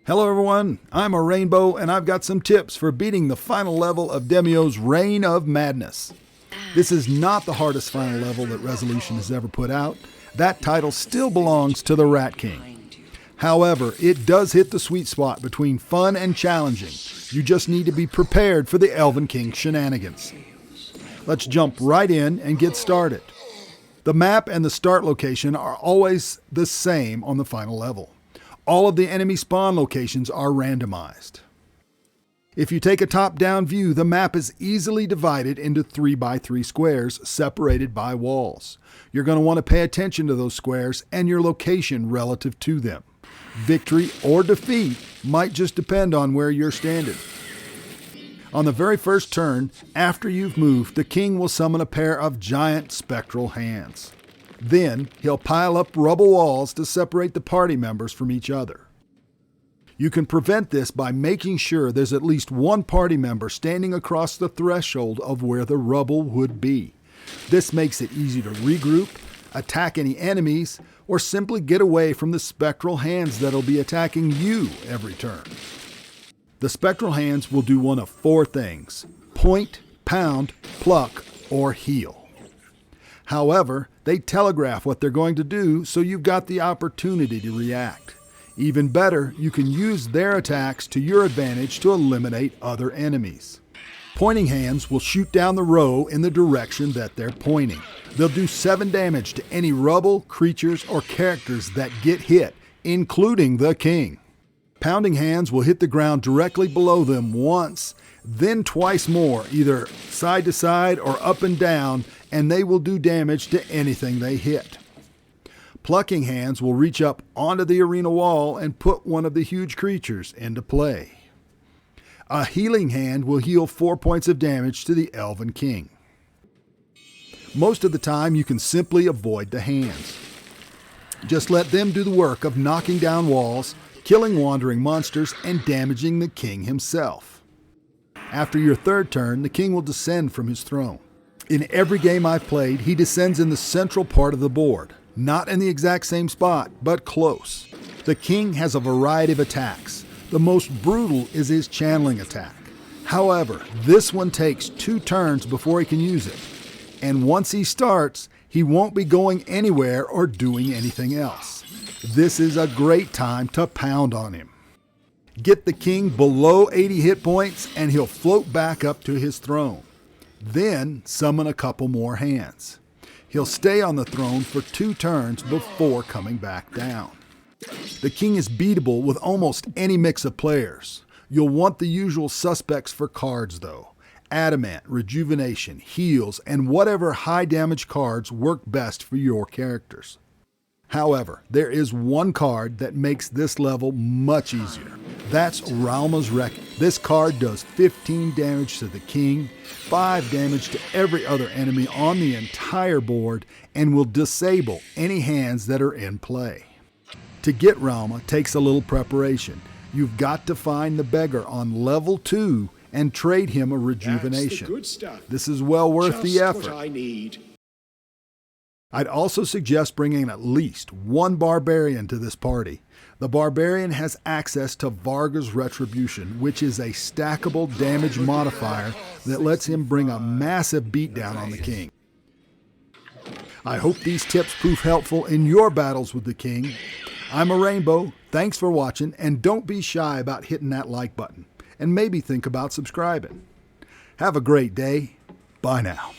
Hello everyone, I'm a Rainbow and I've got some tips for beating the final level of Demeo's Reign of Madness. This is not the hardest final level that Resolution has ever put out. That title still belongs to the Rat King. However, it does hit the sweet spot between fun and challenging. You just need to be prepared for the Elven King shenanigans. Let's jump right in and get started. The map and the start location are always the same on the final level. All of the enemy spawn locations are randomized. If you take a top-down view, the map is easily divided into 3x3 squares separated by walls. You're going to want to pay attention to those squares and your location relative to them. Victory or defeat might just depend on where you're standing. On the very first turn, after you've moved, the king will summon a pair of giant spectral hands. Then, he'll pile up rubble walls to separate the party members from each other. You can prevent this by making sure there's at least one party member standing across the threshold of where the rubble would be. This makes it easy to regroup, attack any enemies, or simply get away from the spectral hands that'll be attacking you every turn. The spectral hands will do one of four things: point, pound, pluck, or heal. However, they telegraph what they're going to do, so you've got the opportunity to react. Even better, you can use their attacks to your advantage to eliminate other enemies. Pointing hands will shoot down the row in the direction that they're pointing. They'll do 7 damage to any rubble, creatures, or characters that get hit, including the king. Pounding hands will hit the ground directly below them once, then twice more, either side to side or up and down, and they will do damage to anything they hit. Plucking hands will reach up onto the arena wall and put one of the huge creatures into play. A healing hand will heal 4 points of damage to the Elven King. Most of the time you can simply avoid the hands. Just let them do the work of knocking down walls, killing wandering monsters, and damaging the king himself. After your third turn, the king will descend from his throne. In every game I've played, he descends in the central part of the board. Not in the exact same spot, but close. The king has a variety of attacks. The most brutal is his channeling attack. However, this one takes 2 turns before he can use it. And once he starts, he won't be going anywhere or doing anything else. This is a great time to pound on him. Get the king below 80 hit points and he'll float back up to his throne. Then summon a couple more hands. He'll stay on the throne for 2 turns before coming back down. The king is beatable with almost any mix of players. You'll want the usual suspects for cards though: Adamant, Rejuvenation, Heals, and whatever high damage cards work best for your characters. However, there is one card that makes this level much easier. That's Ralma's Wrecking. This card does 15 damage to the king, 5 damage to every other enemy on the entire board, and will disable any hands that are in play. To get Ralma takes a little preparation. You've got to find the beggar on level 2 and trade him a Rejuvenation. That's the good stuff. This is well worth the effort. What I need. I'd also suggest bringing at least one barbarian to this party. The barbarian has access to Varga's Retribution, which is a stackable damage modifier that lets him bring a massive beatdown on the king. I hope these tips prove helpful in your battles with the king. I'm a Rainbow, thanks for watching, and don't be shy about hitting that like button, and maybe think about subscribing. Have a great day. Bye now.